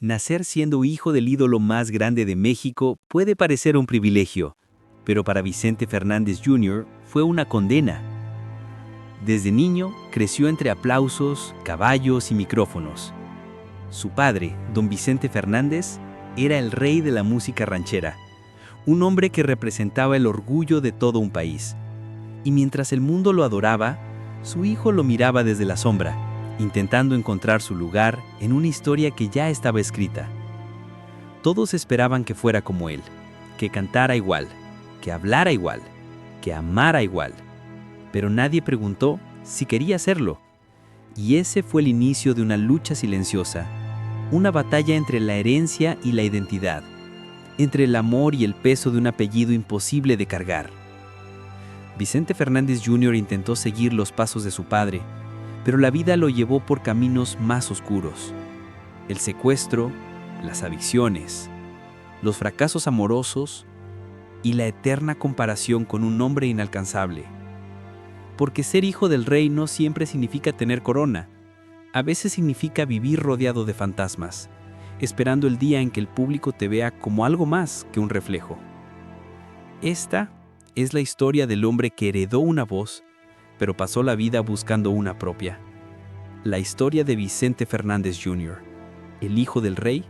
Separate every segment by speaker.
Speaker 1: Nacer siendo hijo del ídolo más grande de México puede parecer un privilegio, pero para Vicente Fernández Jr. fue una condena. Desde niño creció entre aplausos, caballos y micrófonos. Su padre, don Vicente Fernández, era el rey de la música ranchera, un hombre que representaba el orgullo de todo un país. Y mientras el mundo lo adoraba, su hijo lo miraba desde la sombra, intentando encontrar su lugar en una historia que ya estaba escrita. Todos esperaban que fuera como él, que cantara igual, que hablara igual, que amara igual. Pero nadie preguntó si quería hacerlo. Y ese fue el inicio de una lucha silenciosa, una batalla entre la herencia y la identidad, entre el amor y el peso de un apellido imposible de cargar. Vicente Fernández Jr. intentó seguir los pasos de su padre, pero la vida lo llevó por caminos más oscuros. El secuestro, las adicciones, los fracasos amorosos y la eterna comparación con un hombre inalcanzable. Porque ser hijo del rey no siempre significa tener corona. A veces significa vivir rodeado de fantasmas, esperando el día en que el público te vea como algo más que un reflejo. Esta es la historia del hombre que heredó una voz, pero pasó la vida buscando una propia. La historia de Vicente Fernández Jr., el hijo del rey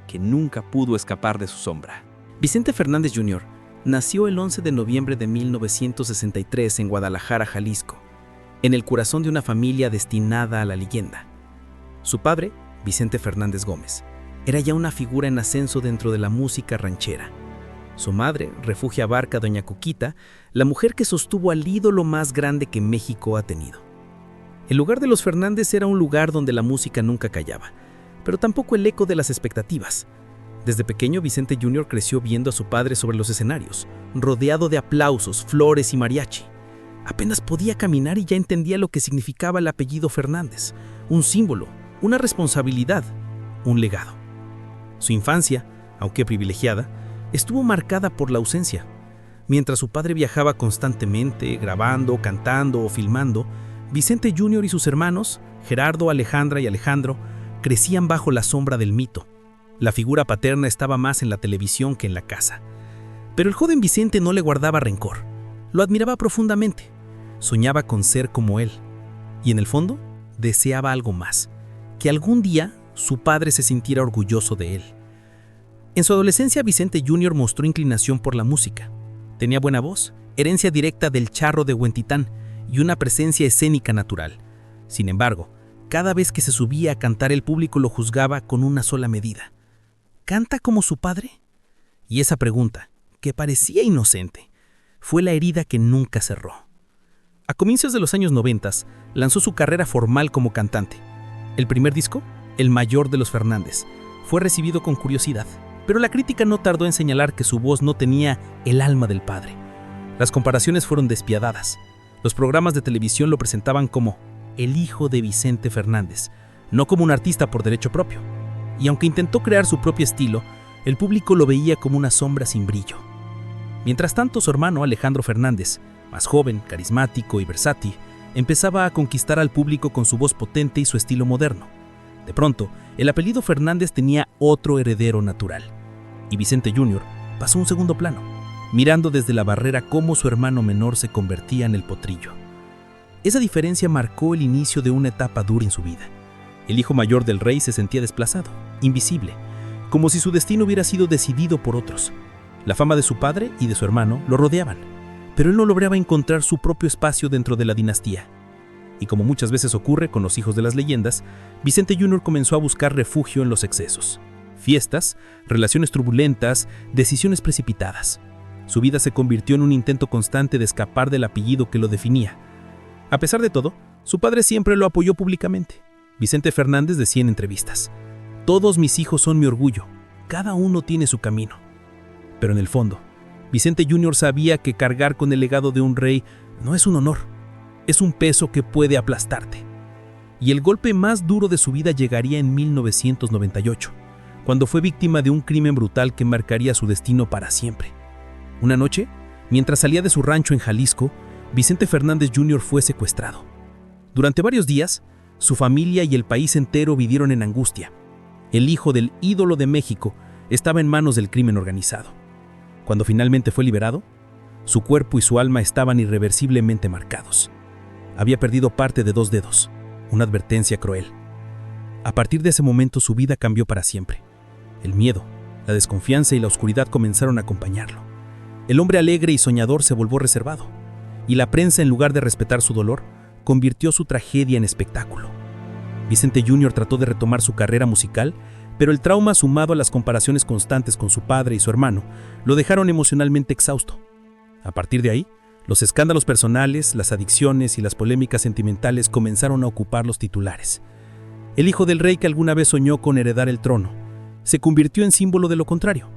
Speaker 1: que nunca pudo escapar de su sombra.
Speaker 2: Vicente Fernández Jr. nació el 11 de noviembre de 1963 en Guadalajara, Jalisco, en el corazón de una familia destinada a la leyenda. Su padre, Vicente Fernández Gómez, era ya una figura en ascenso dentro de la música ranchera. Su madre, Refugia Barca, doña Cuquita, la mujer que sostuvo al ídolo más grande que México ha tenido. El lugar de los Fernández era un lugar donde la música nunca callaba, pero tampoco el eco de las expectativas. Desde pequeño, Vicente Jr. creció viendo a su padre sobre los escenarios, rodeado de aplausos, flores y mariachi. Apenas podía caminar y ya entendía lo que significaba el apellido Fernández, un símbolo, una responsabilidad, un legado. Su infancia, aunque privilegiada, estuvo marcada por la ausencia. Mientras su padre viajaba constantemente, grabando, cantando o filmando, Vicente Jr. y sus hermanos, Gerardo, Alejandra y Alejandro, crecían bajo la sombra del mito. La figura paterna estaba más en la televisión que en la casa. Pero el joven Vicente no le guardaba rencor. Lo admiraba profundamente. Soñaba con ser como él. Y en el fondo, deseaba algo más: que algún día su padre se sintiera orgulloso de él. En su adolescencia, Vicente Jr. mostró inclinación por la música. Tenía buena voz, herencia directa del charro de Huentitán y una presencia escénica natural. Sin embargo, cada vez que se subía a cantar, el público lo juzgaba con una sola medida: ¿canta como su padre? Y esa pregunta, que parecía inocente, fue la herida que nunca cerró. A comienzos de los años 90, lanzó su carrera formal como cantante. El primer disco, El Mayor de los Fernández, fue recibido con curiosidad, pero la crítica no tardó en señalar que su voz no tenía el alma del padre. Las comparaciones fueron despiadadas. Los programas de televisión lo presentaban como el hijo de Vicente Fernández, no como un artista por derecho propio. Y aunque intentó crear su propio estilo, el público lo veía como una sombra sin brillo. Mientras tanto, su hermano Alejandro Fernández, más joven, carismático y versátil, empezaba a conquistar al público con su voz potente y su estilo moderno. De pronto, el apellido Fernández tenía otro heredero natural, y Vicente Jr. pasó a un segundo plano, mirando desde la barrera cómo su hermano menor se convertía en el potrillo. Esa diferencia marcó el inicio de una etapa dura en su vida. El hijo mayor del rey se sentía desplazado, invisible, como si su destino hubiera sido decidido por otros. La fama de su padre y de su hermano lo rodeaban, pero él no lograba encontrar su propio espacio dentro de la dinastía. Y como muchas veces ocurre con los hijos de las leyendas, Vicente Jr. comenzó a buscar refugio en los excesos. Fiestas, relaciones turbulentas, decisiones precipitadas. Su vida se convirtió en un intento constante de escapar del apellido que lo definía. A pesar de todo, su padre siempre lo apoyó públicamente. Vicente Fernández decía en entrevistas: «Todos mis hijos son mi orgullo, cada uno tiene su camino». Pero en el fondo, Vicente Jr. sabía que cargar con el legado de un rey no es un honor, es un peso que puede aplastarte. Y el golpe más duro de su vida llegaría en 1998, cuando fue víctima de un crimen brutal que marcaría su destino para siempre. Una noche, mientras salía de su rancho en Jalisco, Vicente Fernández Jr. fue secuestrado. Durante varios días, su familia y el país entero vivieron en angustia. el hijo del ídolo de México, estaba en manos del crimen organizado. Cuando finalmente fue liberado, su cuerpo y su alma estaban irreversiblemente marcados. Había perdido parte de 2 dedos, una advertencia cruel. A partir de ese momento su vida cambió para siempre. El miedo, la desconfianza y la oscuridad comenzaron a acompañarlo. El hombre alegre y soñador se volvió reservado, y la prensa, en lugar de respetar su dolor, convirtió su tragedia en espectáculo. Vicente Jr. trató de retomar su carrera musical, pero el trauma, sumado a las comparaciones constantes con su padre y su hermano, lo dejaron emocionalmente exhausto. A partir de ahí, los escándalos personales, las adicciones y las polémicas sentimentales comenzaron a ocupar los titulares. El hijo del rey que alguna vez soñó con heredar el trono, se convirtió en símbolo de lo contrario,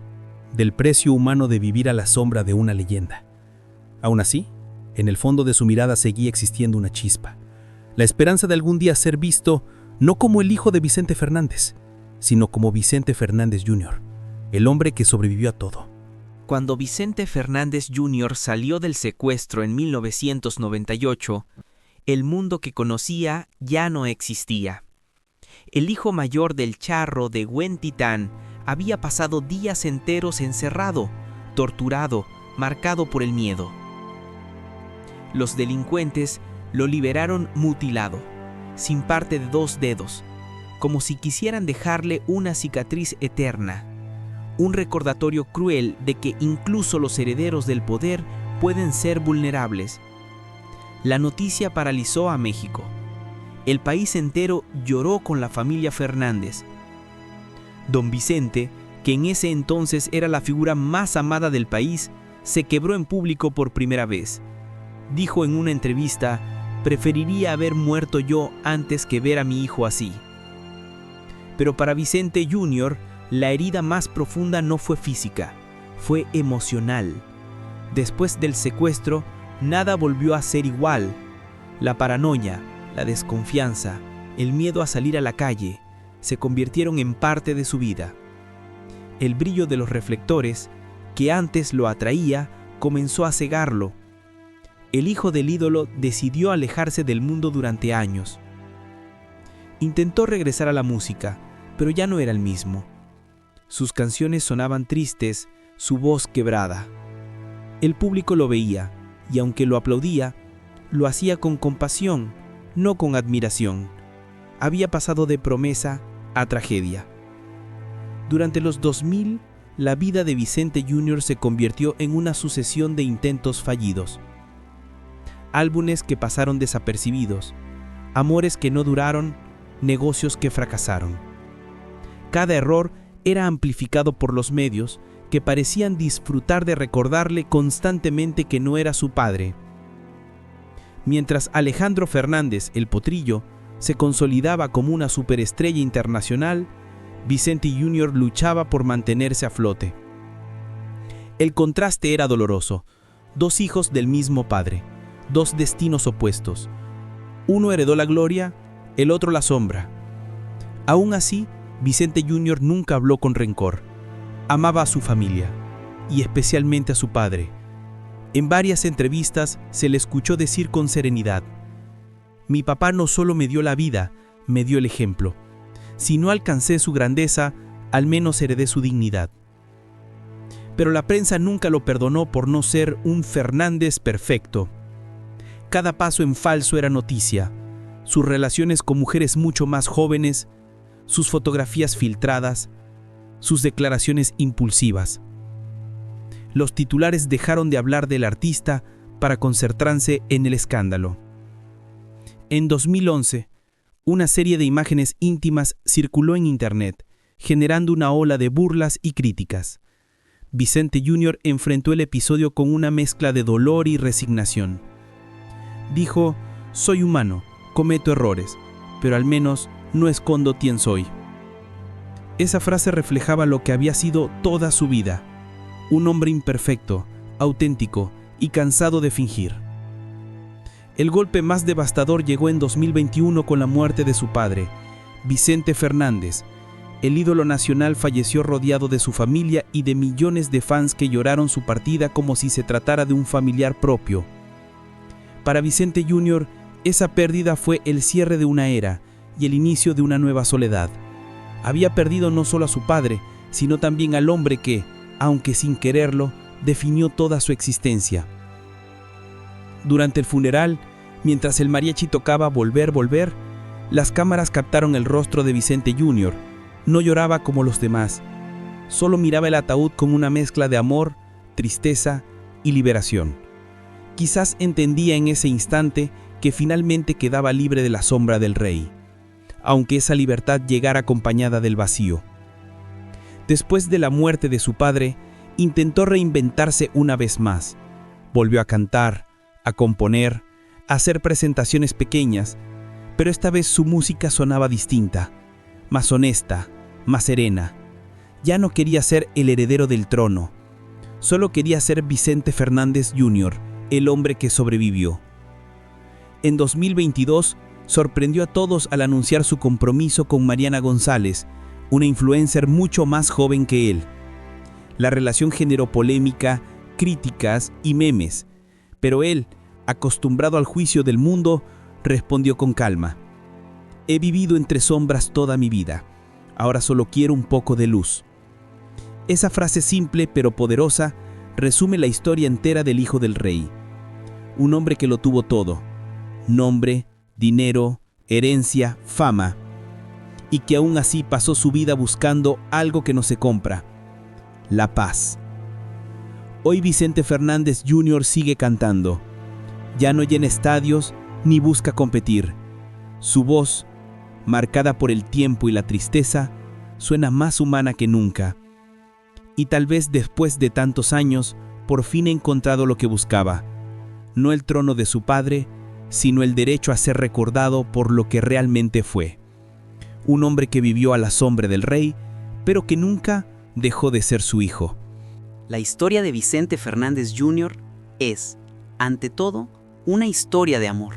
Speaker 2: del precio humano de vivir a la sombra de una leyenda. Aún así, en el fondo de su mirada seguía existiendo una chispa, la esperanza de algún día ser visto no como el hijo de Vicente Fernández, sino como Vicente Fernández Jr., el hombre que sobrevivió a todo.
Speaker 1: Cuando Vicente Fernández Jr. salió del secuestro en 1998, el mundo que conocía ya no existía. El hijo mayor del charro de Huentitán había pasado días enteros encerrado, torturado, marcado por el miedo. Los delincuentes lo liberaron mutilado, sin parte de 2 dedos, como si quisieran dejarle una cicatriz eterna, un recordatorio cruel de que incluso los herederos del poder pueden ser vulnerables. La noticia paralizó a México. El país entero lloró con la familia Fernández. Don Vicente, que en ese entonces era la figura más amada del país, se quebró en público por primera vez. Dijo en una entrevista: "Preferiría haber muerto yo antes que ver a mi hijo así". Pero para Vicente Jr., la herida más profunda no fue física, fue emocional. Después del secuestro, nada volvió a ser igual. La paranoia, la desconfianza, el miedo a salir a la calle, se convirtieron en parte de su vida. El brillo de los reflectores, que antes lo atraía, comenzó a cegarlo. El hijo del ídolo decidió alejarse del mundo durante años. Intentó regresar a la música, pero ya no era el mismo. Sus canciones sonaban tristes, su voz quebrada. El público lo veía, y aunque lo aplaudía, lo hacía con compasión, no con admiración. Había pasado de promesa a tragedia. Durante los 2000, la vida de Vicente Jr. se convirtió en una sucesión de intentos fallidos. Álbumes que pasaron desapercibidos, amores que no duraron, negocios que fracasaron. Cada error era amplificado por los medios, que parecían disfrutar de recordarle constantemente que no era su padre. Mientras Alejandro Fernández, el Potrillo, se consolidaba como una superestrella internacional, Vicente Jr. luchaba por mantenerse a flote. El contraste era doloroso: 2 hijos del mismo padre, 2 destinos opuestos. Uno heredó la gloria, el otro la sombra. Aún así, Vicente Jr. nunca habló con rencor. Amaba a su familia, y especialmente a su padre. En varias entrevistas se le escuchó decir con serenidad: "Mi papá no solo me dio la vida, me dio el ejemplo. Si no alcancé su grandeza, al menos heredé su dignidad". Pero la prensa nunca lo perdonó por no ser un Fernández perfecto. Cada paso en falso era noticia: sus relaciones con mujeres mucho más jóvenes, sus fotografías filtradas, sus declaraciones impulsivas. Los titulares dejaron de hablar del artista para concentrarse en el escándalo. En 2011, una serie de imágenes íntimas circuló en Internet, generando una ola de burlas y críticas. Vicente Jr. enfrentó el episodio con una mezcla de dolor y resignación. Dijo: "Soy humano, cometo errores, pero al menos no escondo quién soy". Esa frase reflejaba lo que había sido toda su vida: un hombre imperfecto, auténtico y cansado de fingir. El golpe más devastador llegó en 2021 con la muerte de su padre, Vicente Fernández. El ídolo nacional falleció rodeado de su familia y de millones de fans que lloraron su partida como si se tratara de un familiar propio. Para Vicente Jr., esa pérdida fue el cierre de una era y el inicio de una nueva soledad.
Speaker 2: Había perdido no solo a su padre, sino también al hombre que, aunque sin quererlo, definió toda su existencia. Durante el funeral, mientras el mariachi tocaba Volver, Volver, las cámaras captaron el rostro de Vicente Jr. No lloraba como los demás, solo miraba el ataúd con una mezcla de amor, tristeza y liberación. Quizás entendía en ese instante que finalmente quedaba libre de la sombra del rey, aunque esa libertad llegara acompañada del vacío. Después de la muerte de su padre, intentó reinventarse una vez más. Volvió a cantar, a componer, a hacer presentaciones pequeñas, pero esta vez su música sonaba distinta, más honesta, más serena. Ya no quería ser el heredero del trono, solo quería ser Vicente Fernández Jr., el hombre que sobrevivió. En 2022, sorprendió a todos al anunciar su compromiso con Mariana González, una influencer mucho más joven que él. La relación generó polémica, críticas y memes, pero él, acostumbrado al juicio del mundo, respondió con calma: «He vivido entre sombras toda mi vida, ahora solo quiero un poco de luz». Esa frase simple pero poderosa resume la historia entera del hijo del rey. Un hombre que lo tuvo todo: nombre, dinero, herencia, fama, y que aún así pasó su vida buscando algo que no se compra: la paz. Hoy Vicente Fernández Jr. sigue cantando. Ya no llena estadios ni busca competir. Su voz, marcada por el tiempo y la tristeza, suena más humana que nunca. Y tal vez después de tantos años, por fin ha encontrado lo que buscaba. No el trono de su padre, sino el derecho a ser recordado por lo que realmente fue. Un hombre que vivió a la sombra del rey, pero que nunca dejó de ser su hijo.
Speaker 1: La historia de Vicente Fernández Jr. es, ante todo, una historia de amor.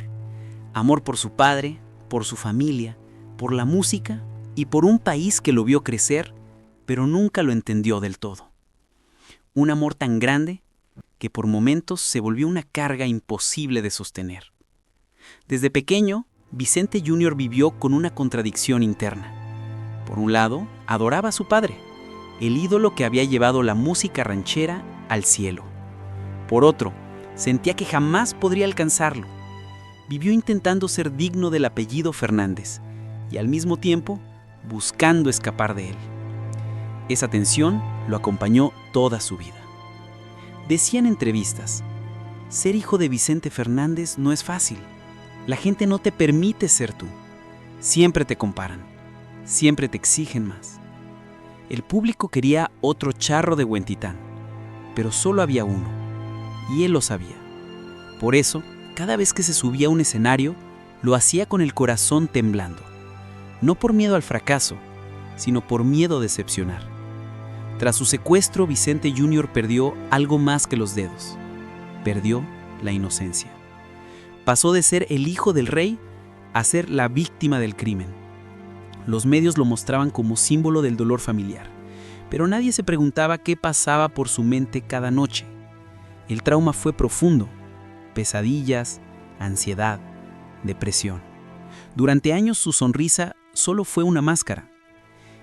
Speaker 1: Amor por su padre, por su familia, por la música y por un país que lo vio crecer, pero nunca lo entendió del todo. Un amor tan grande que por momentos se volvió una carga imposible de sostener. Desde pequeño, Vicente Jr. vivió con una contradicción interna. Por un lado, adoraba a su padre, el ídolo que había llevado la música ranchera al cielo. Por otro, sentía que jamás podría alcanzarlo. Vivió intentando ser digno del apellido Fernández y al mismo tiempo buscando escapar de él. Esa tensión lo acompañó toda su vida. Decía en entrevistas: ser hijo de Vicente Fernández no es fácil. La gente no te permite ser tú. Siempre te comparan. Siempre te exigen más. El público quería otro Charro de Huentitán, pero solo había uno, y él lo sabía. Por eso, cada vez que se subía a un escenario, lo hacía con el corazón temblando. No por miedo al fracaso, sino por miedo a decepcionar. Tras su secuestro, Vicente Jr. perdió algo más que los dedos. Perdió la inocencia. Pasó de ser el hijo del rey a ser la víctima del crimen. Los medios lo mostraban como símbolo del dolor familiar, pero nadie se preguntaba qué pasaba por su mente cada noche. El trauma fue profundo: pesadillas, ansiedad, depresión. Durante años su sonrisa solo fue una máscara.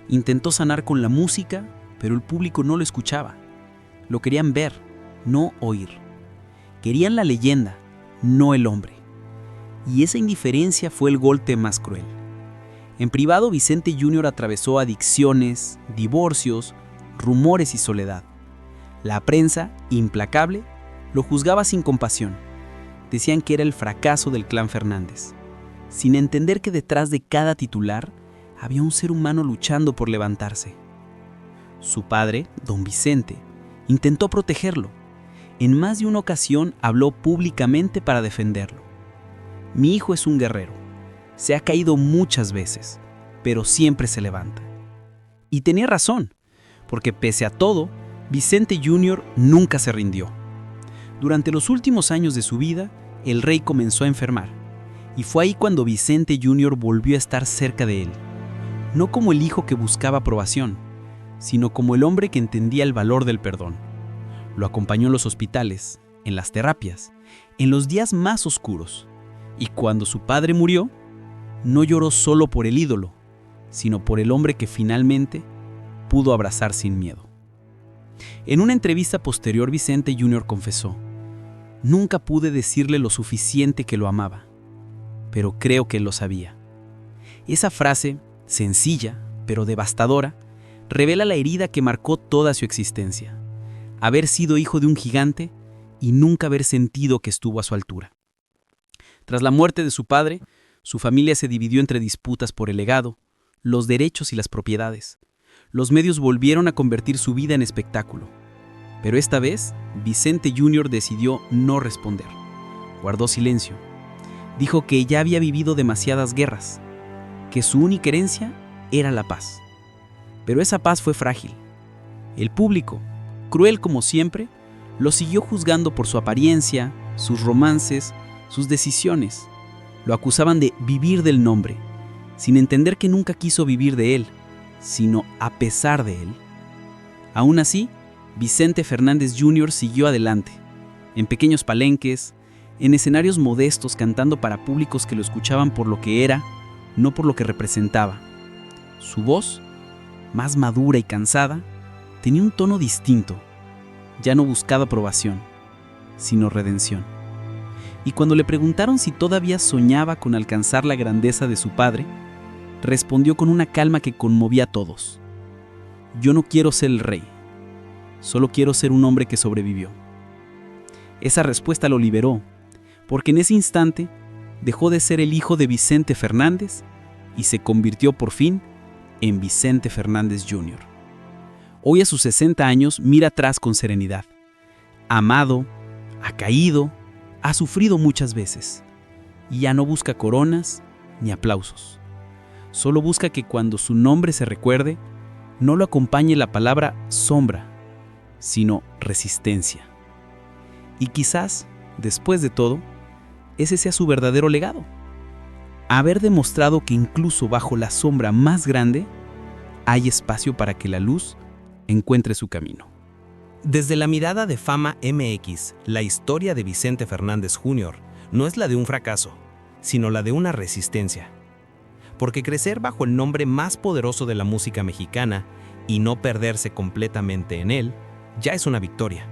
Speaker 1: Intentó sanar con la música, pero el público no lo escuchaba. Lo querían ver, no oír. Querían la leyenda, no el hombre. Y esa indiferencia fue el golpe más cruel. En privado, Vicente Jr. atravesó adicciones, divorcios, rumores y soledad. La prensa, implacable, lo juzgaba sin compasión. Decían que era el fracaso del clan Fernández, sin entender que detrás de cada titular había un ser humano luchando por levantarse. Su padre, don Vicente, intentó protegerlo. En más de una ocasión habló públicamente para defenderlo. Mi hijo es un guerrero. Se ha caído muchas veces, pero siempre se levanta. Y tenía razón, porque pese a todo, Vicente Jr. nunca se rindió. Durante los últimos años de su vida, el rey comenzó a enfermar, y fue ahí cuando Vicente Jr. volvió a estar cerca de él. No como el hijo que buscaba aprobación, sino como el hombre que entendía el valor del perdón. Lo acompañó en los hospitales, en las terapias, en los días más oscuros. Y cuando su padre murió, no lloró solo por el ídolo,
Speaker 2: sino por el hombre que finalmente pudo abrazar sin miedo. En una entrevista posterior, Vicente Jr. confesó: "Nunca pude decirle lo suficiente que lo amaba, pero creo que él lo sabía". Esa frase, sencilla pero devastadora, revela la herida que marcó toda su existencia: haber sido hijo de un gigante y nunca haber sentido que estuvo a su altura. Tras la muerte de su padre, su familia se dividió entre disputas por el legado, los derechos y las propiedades. Los medios volvieron a convertir su vida en espectáculo. Pero esta vez, Vicente Jr. decidió no responder. Guardó silencio. Dijo que ya había vivido demasiadas guerras, que su única herencia era la paz. Pero esa paz fue frágil. El público, cruel como siempre, lo siguió juzgando por su apariencia, sus romances, sus decisiones. Lo acusaban de vivir del nombre, sin entender que nunca quiso vivir de él, sino a pesar de él. Aún así, Vicente Fernández Jr. siguió adelante, en pequeños palenques, en escenarios modestos, cantando para públicos que lo escuchaban por lo que era, no por lo que representaba. Su voz, más madura y cansada, tenía un tono distinto. Ya no buscaba aprobación, sino redención. Y cuando le preguntaron si todavía soñaba con alcanzar la grandeza de su padre, respondió con una calma que conmovía a todos: "Yo no quiero ser el rey, solo quiero ser un hombre que sobrevivió". Esa respuesta lo liberó, porque en ese instante dejó de ser el hijo de Vicente Fernández y se convirtió por fin en Vicente Fernández Jr. Hoy, a sus 60 años, mira atrás con serenidad. Amado, ha caído, ha sufrido muchas veces, y ya no busca coronas ni aplausos. Solo busca que cuando su nombre se recuerde, no lo acompañe la palabra sombra, sino resistencia. Y quizás, después de todo, ese sea su verdadero legado: haber demostrado que incluso bajo la sombra más grande, hay espacio para que la luz encuentre su camino.
Speaker 3: Desde la mirada de Fama MX, la historia de Vicente Fernández Jr. no es la de un fracaso, sino la de una resistencia. Porque crecer bajo el nombre más poderoso de la música mexicana y no perderse completamente en él, ya es una victoria.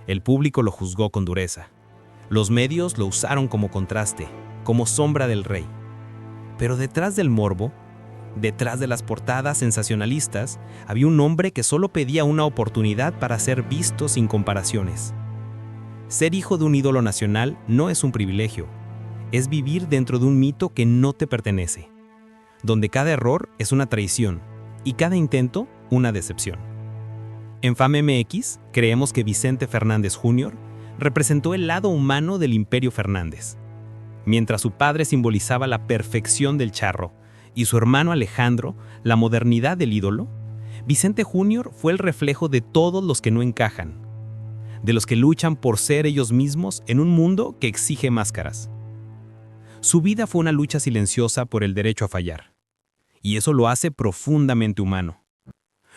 Speaker 3: El público lo juzgó con dureza. Los medios lo usaron como contraste, como sombra del rey. Pero detrás del morbo, detrás de las portadas sensacionalistas, había un hombre que solo pedía una oportunidad para ser visto sin comparaciones. Ser hijo de un ídolo nacional no es un privilegio, es vivir dentro de un mito que no te pertenece, donde cada error es una traición y cada intento una decepción. En Fama MX creemos que Vicente Fernández Jr. representó el lado humano del Imperio Fernández. Mientras su padre simbolizaba la perfección del charro y su hermano Alejandro la modernidad del ídolo, Vicente Jr. fue el reflejo de todos los que no encajan, de los que luchan por ser ellos mismos en un mundo que exige máscaras. Su vida fue una lucha silenciosa por el derecho a fallar, y eso lo hace profundamente humano.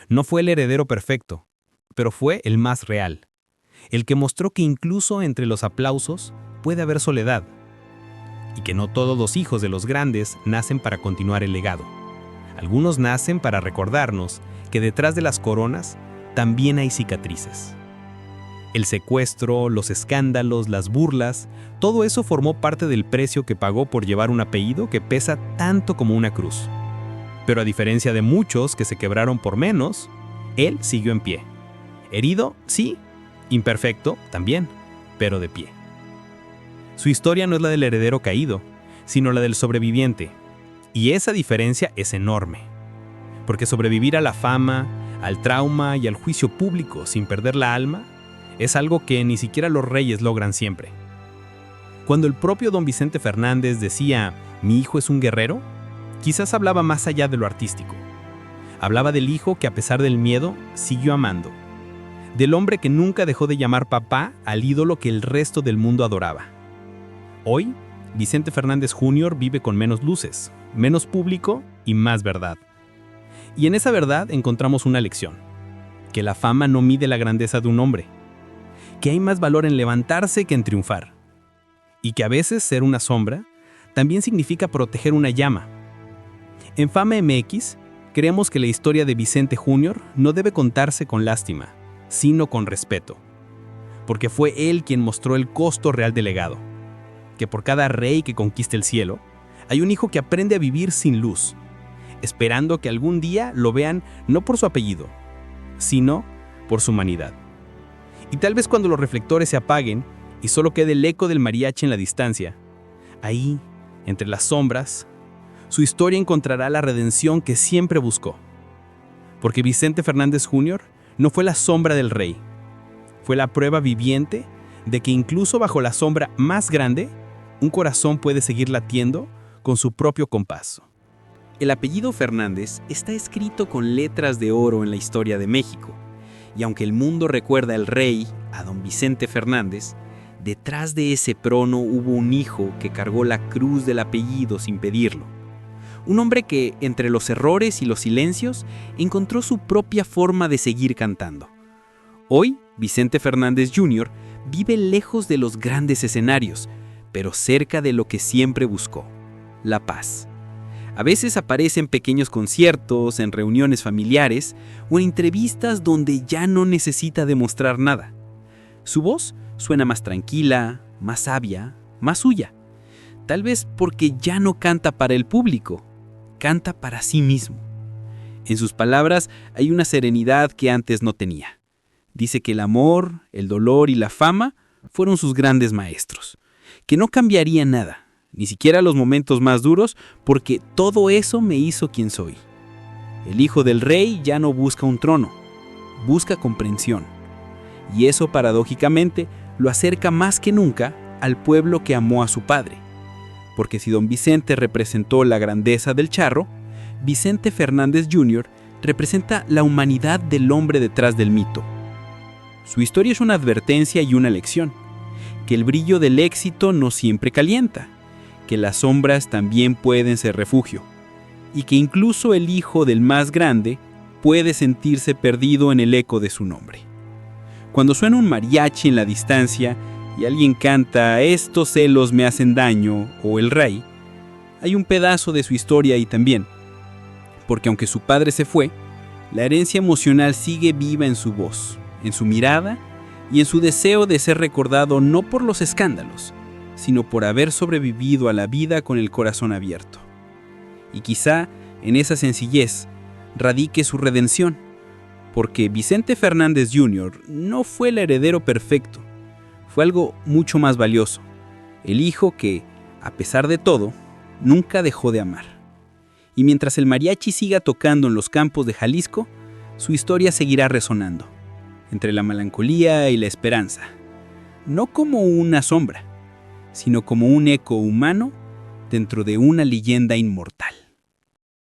Speaker 3: No fue el heredero perfecto, pero fue el más real, el que mostró que incluso entre los aplausos puede haber soledad, y que no todos los hijos de los grandes nacen para continuar el legado. Algunos nacen para recordarnos que detrás de las coronas también hay cicatrices. El secuestro, los escándalos, las burlas, todo eso formó parte del precio que pagó por llevar un apellido que pesa tanto como una cruz. Pero a diferencia de muchos que se quebraron por menos, él siguió en pie. Herido, sí. Imperfecto, también, pero de pie. Su historia no es la del heredero caído, sino la del sobreviviente. Y esa diferencia es enorme. Porque sobrevivir a la fama, al trauma y al juicio público sin perder la alma es algo que ni siquiera los reyes logran siempre. Cuando el propio don Vicente Fernández decía, "Mi hijo es un guerrero", quizás hablaba más allá de lo artístico. Hablaba del hijo que, a pesar del miedo, siguió amando. Del hombre que nunca dejó de llamar papá al ídolo que el resto del mundo adoraba. Hoy, Vicente Fernández Jr. vive con menos luces, menos público y más verdad. Y en esa verdad encontramos una lección: que la fama no mide la grandeza de un hombre, que hay más valor en levantarse que en triunfar, y que a veces ser una sombra también significa proteger una llama. En Fama MX, creemos que la historia de Vicente Jr. no debe contarse con lástima, sino con respeto. Porque fue él quien mostró el costo real del legado. Que por cada rey que conquista el cielo, hay un hijo que aprende a vivir sin luz, esperando que algún día lo vean no por su apellido, sino por su humanidad. Y tal vez cuando los reflectores se apaguen y solo quede el eco del mariachi en la distancia, ahí, entre las sombras, su historia encontrará la redención que siempre buscó. Porque Vicente Fernández Jr. no fue la sombra del rey, fue la prueba viviente de que incluso bajo la sombra más grande, un corazón puede seguir latiendo con su propio compás.
Speaker 1: El apellido Fernández está escrito con letras de oro en la historia de México, y aunque el mundo recuerda al rey, a don Vicente Fernández, detrás de ese trono hubo un hijo que cargó la cruz del apellido sin pedirlo. Un hombre que, entre los errores y los silencios, encontró su propia forma de seguir cantando. Hoy, Vicente Fernández Jr. vive lejos de los grandes escenarios, pero cerca de lo que siempre buscó: la paz. A veces aparece en pequeños conciertos, en reuniones familiares o en entrevistas donde ya no necesita demostrar nada. Su voz suena más tranquila, más sabia, más suya. Tal vez porque ya no canta para el público, canta para sí mismo. En sus palabras hay una serenidad que antes no tenía. Dice que el amor, el dolor y la fama fueron sus grandes maestros, que no cambiaría nada, ni siquiera los momentos más duros, porque todo eso me hizo quien soy. El hijo del rey ya no busca un trono, busca comprensión. Y eso paradójicamente lo acerca más que nunca al pueblo que amó a su padre. Porque si don Vicente representó la grandeza del charro, Vicente Fernández Jr. representa la humanidad del hombre detrás del mito. Su historia es una advertencia y una lección, que el brillo del éxito no siempre calienta, que las sombras también pueden ser refugio, y que incluso el hijo del más grande puede sentirse perdido en el eco de su nombre. Cuando suena un mariachi en la distancia y alguien canta "Estos celos me hacen daño" o "El Rey", hay un pedazo de su historia ahí también, porque aunque su padre se fue, la herencia emocional sigue viva en su voz, en su mirada y en su deseo de ser recordado no por los escándalos, sino por haber sobrevivido a la vida con el corazón abierto. Y quizá en esa sencillez radique su redención, porque Vicente Fernández Jr. no fue el heredero perfecto, fue algo mucho más valioso, el hijo que, a pesar de todo, nunca dejó de amar. Y mientras el mariachi siga tocando en los campos de Jalisco, su historia seguirá resonando, entre la melancolía y la esperanza, no como una sombra, sino como un eco humano dentro de una leyenda inmortal.